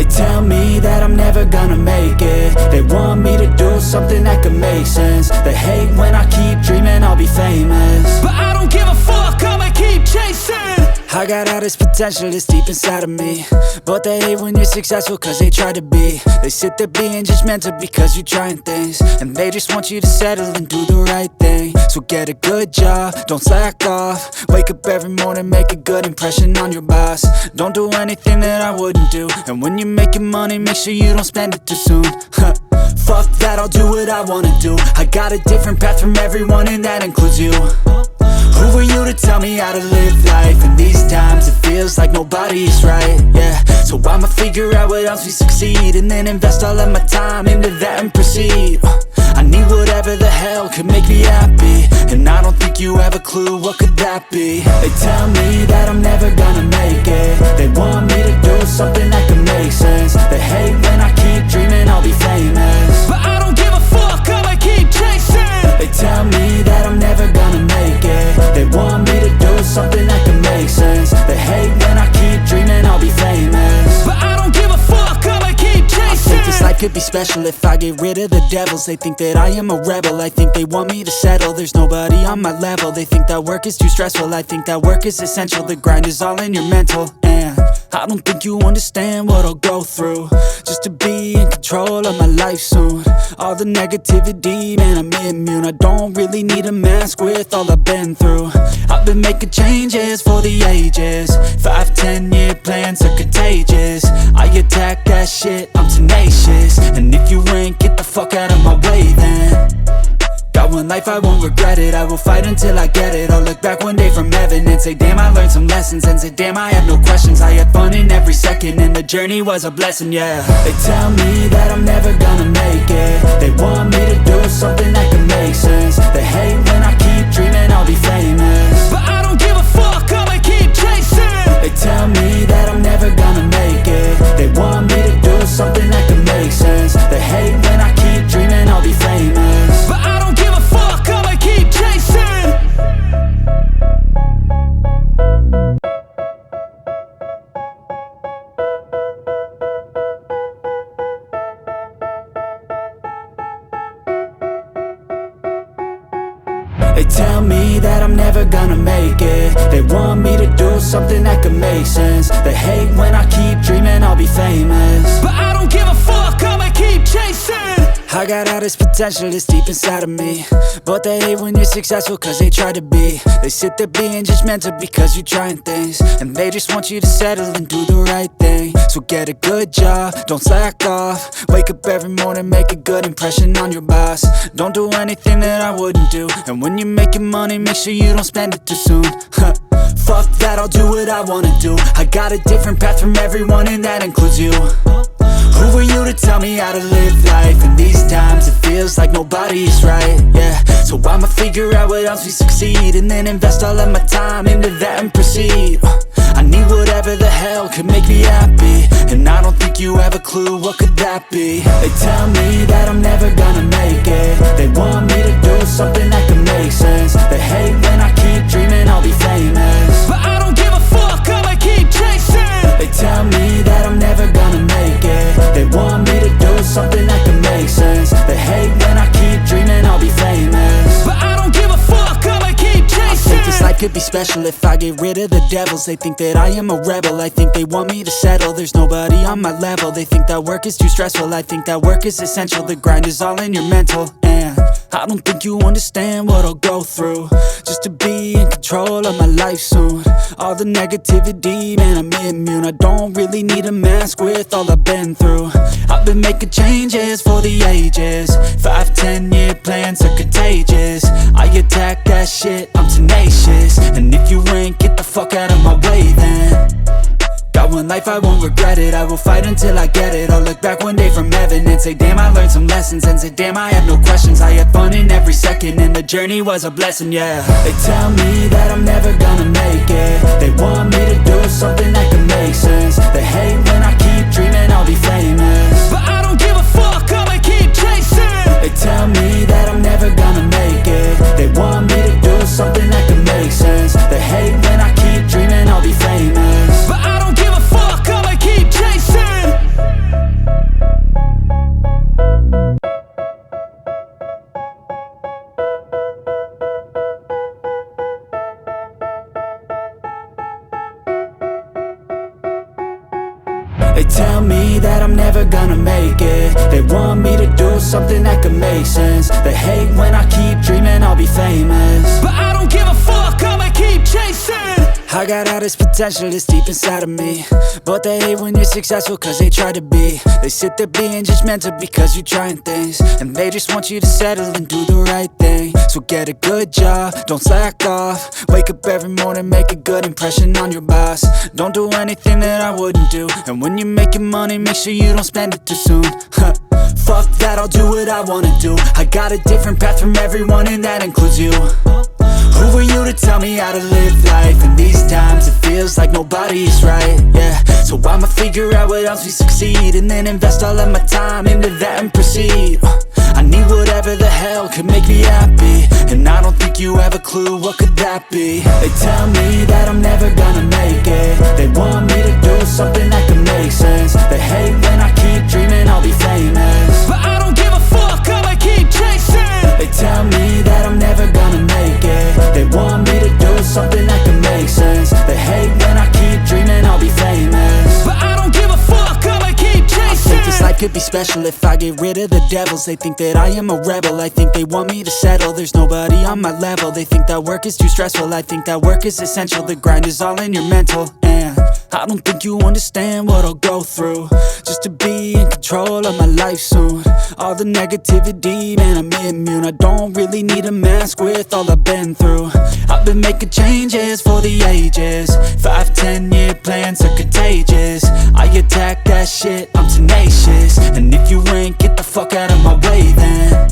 tell me that I'm never gonna make it. They want me to do something that could make sense. They hate when I keep dreaming I'll be famous, but I don't give a fuck, I'ma keep chasing. I got all this potential that's deep inside of me, but they hate when you're successful cause they try to be. They sit there being judgmental because you're trying things, and they just want you to settle and do the right thing. So get a good job, don't slack off. Wake up every morning, make a good impression on your boss. Don't do anything that I wouldn't do, and when you're making money, make sure you don't spend it too soon. Fuck that, I'll do what I wanna do. I got a different path from everyone, and that includes you. Who are you to tell me how to live life? In these times it feels like nobody is right, yeah. So I'ma figure out what else we succeed, and then invest all of my time into that and proceed. I need whatever the hell could make me happy, and I don't think you have a clue what could that be. They tell me that I'm never gonna make it. They want me to do something that could make sense. They hate when I keep dreaming I'll be famous, but I don't give a fuck, I'ma keep chasing. They tell me that I'm never gonna make it. They want me to do something that can make sense. They hate when I keep dreaming I'll be famous, but I don't give a fuck, I'ma keep chasing. I think this life could be special if I get rid of the devils. They think that I am a rebel, I think they want me to settle. There's nobody on my level. They think that work is too stressful, I think that work is essential. The grind is all in your mental, and I don't think you understand what I'll go through just to be in control of my life soon. All the negativity, man, I'm immune. I don't really need a mask with all I've been through. I've been making changes for the ages. 5-10 year plans are contagious. I attack that shit, I'm tenacious. And if you ain't, get the fuck out of my way then. Got one life, I won't regret it. I will fight until I get it. I'll look back one day from heaven and say, damn, I learned some lessons. And say, damn, I have no questions. I had fun in every second, and the journey was a blessing, yeah. They tell me that I'm never gonna make it. They want me to do something that can make sense. They hate when I keep dreaming I'll be famous, but I don't give a fuck, I'ma keep chasing. They tell me that I'm never gonna make it. They want me to do something that can make sense. They hate when I keep dreaming I'll be famous, but I don't give a fuck, I'ma keep chasing. They tell me that I'm never gonna make it. They want me to do something that can make sense. They hate when I keep dreaming I'll be famous, but I don't give a fuck, I'ma keep chasing. I got all this potential that's deep inside of me, but they hate when you're successful cause they try to be. They sit there being judgmental because you're trying things, and they just want you to settle and do the right thing. So get a good job, don't slack off. Wake up every morning, make a good impression on your boss. Don't do anything that I wouldn't do, and when you're making money, make sure you don't spend it too soon. Fuck that, I'll do what I wanna do. I got a different path from everyone, and that includes you. Who are you to tell me how to live life? In these times it feels like nobody is right, yeah. So I'ma figure out what else we succeed, and then invest all of my time into that and proceed. I need whatever the hell could make me happy, and I don't think you have a clue what could that be. They tell me that I'm never gonna make it. They want me to do something that can make sense. They hate when I keep dreaming I'll be famous, but I don't give a fuck, I'ma keep chasing. They tell me that I'm never gonna make it. They want me to do something that can make sense. They hate when I keep dreaming I'll be famous, but I don't give a fuck, I'ma keep chasing. I think this life could be special if I get rid of the devils. They think that I am a rebel, I think they want me to settle. There's nobody on my level. They think that work is too stressful, I think that work is essential. The grind is all in your mental, and I don't think you understand what I'll go through just to be in control of my life soon. All the negativity, man, I'm immune. I don't really need a mask with all I've been through. I've been making changes for the ages. 5-10 year plans are contagious. I attack that shit, I'm tenacious. And if you ain't, get the fuck out of my way then. Got one life, I won't regret it. I will fight until I get it. I'll look back one day from heaven and say, damn, I learned some lessons. And say, damn, I have no questions. I had fun in every second, and the journey was a blessing, yeah. They tell me that I'm never gonna make it. They want me to do something that can make sense. They hate when I keep dreaming I'll be famous, but I don't give a fuck, I'ma keep chasing. They tell me that I'm never gonna make it. They want me to do something that can make sense. They hate when I keep dreaming I'll be famous, but I don't give a fuck, I'ma keep chasing. me that I'm never gonna make it. They want me to do something that could make sense. They hate when I keep dreaming I'll be famous, but I don't give a fuck, I'ma keep chasing. I got all this potential that's deep inside of me, but they hate when you're successful cause they try to be. They sit there being judgmental because you're trying things, and they just want you to settle and do the right thing. So get a good job, don't slack off. Wake up every morning, make a good impression on your boss. Don't do anything that I wouldn't do, and when you're making money, make sure you don't spend it too soon. Fuck that, I'll do what I wanna do. I got a different path from everyone, and that includes you. Who are you to tell me how to live life? In these times it feels like nobody is right, yeah. So I'ma figure out what else we succeed, and then invest all of my time into that and proceed. I need whatever the hell could make me happy, and I don't think you have a clue what could that be. They tell me that I'm never gonna make it. They want me to do something that could make sense. They hate when I keep dreaming I'll be famous, but I don't give a fuck, I'ma keep chasing. They tell me that I'm never gonna make it. They want me to do something that can make sense. They hate when I keep dreaming I'll be famous, but I don't give a fuck, I'ma keep chasing. I think this life could be special if I get rid of the devils. They think that I am a rebel, I think they want me to settle. There's nobody on my level. They think that work is too stressful, I think that work is essential. The grind is all in your mental, and I don't think you understand what I'll go through just to be in control of my life soon. All the negativity, man, I'm immune. I don't really need a mask with all I've been through. I've been making changes for the ages. 5-10 year plans are contagious. I attack that shit, I'm tenacious. And if you ain't, get the fuck out of my way then.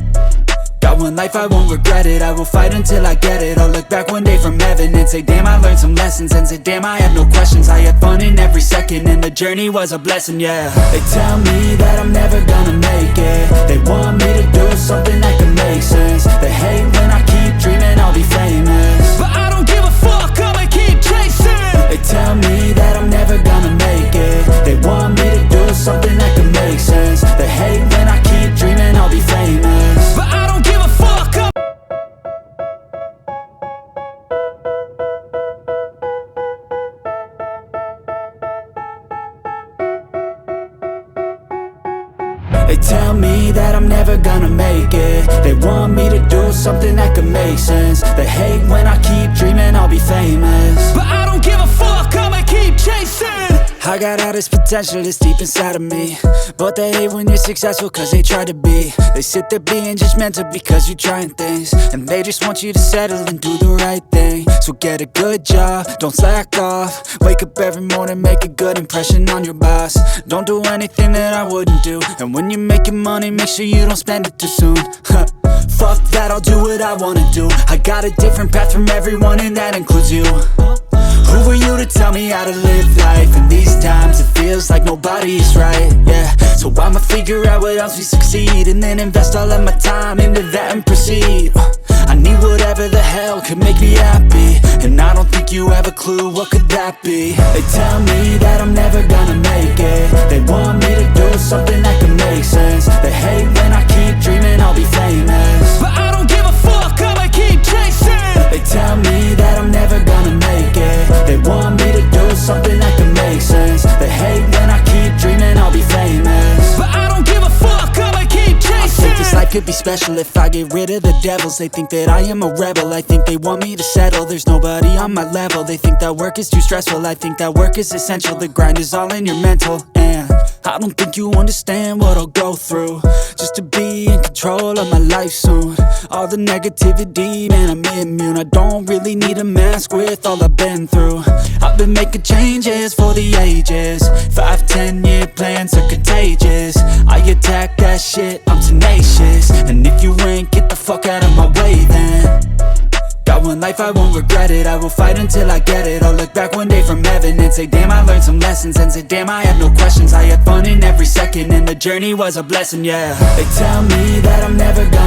Got one life, I won't regret it. I will fight until I get it. I'll look back one day from heaven and say, damn, I learned some lessons. And say, damn, I have no questions. I had fun in every second, and the journey was a blessing, yeah. They tell me that I'm never gonna make it. They want me to do something that can make sense. They hate when I keep dreaming I'll be famous, but I don't give a fuck, I'ma keep chasing. They tell me that I'm never gonna make it. They want me to do something that can make sense. They hate when I keep dreaming I'll be famous, but I don't give a fuck. They tell me that I'm never gonna make it. They want me to do something that can make sense. They hate when I keep dreaming I'll be famous, but I don't give a fuck, I'ma keep chasing. I got all this potential that's deep inside of me, but they hate when you're successful cause they try to be. They sit there being judgmental because you're trying things, and they just want you to settle and do the right thing. So get a good job, don't slack off. Wake up every morning, make a good impression on your boss. Don't do anything that I wouldn't do, and when you're making money, make sure you don't spend it too soon. Fuck that, I'll do what I wanna do. I got a different path from everyone, and that includes you. Who are you to tell me how to live life? In these times it feels like nobody is right, yeah. So I'ma figure out what else we succeed, and then invest all of my time into that and proceed. I need whatever the hell could make me happy, and I don't think you have a clue what could that be. They tell me that I'm never gonna make it. They want me to do something that can make sense. They hate when I keep dreaming I'll be famous, but I don't give a fuck, I'ma keep chasing. They tell me that I'm never gonna make it. They want me to do something that can make sense. They hate when I keep dreaming I'll be famous, but I don't give a fuck, I'ma keep chasing. I think this life could be special if I get rid of the devils. They think that I am a rebel, I think they want me to settle. There's nobody on my level. They think that work is too stressful, I think that work is essential. The grind is all in your mental, and I don't think you understand what I'll go through just to be in control of my life soon. All the negativity, man, I'm immune. I don't really need a mask with all I've been through. I've been making changes for the ages. 5-10 year plans are contagious. I attack that shit, I'm tenacious. And if you ain't, get the fuck out of my way then. Got one life, I won't regret it. I will fight until I get it. I'll look back one day from heaven and say, damn, I learned some lessons. And say, damn, I have no questions. I had fun in every second, and the journey was a blessing, yeah. They tell me that I'm never gonna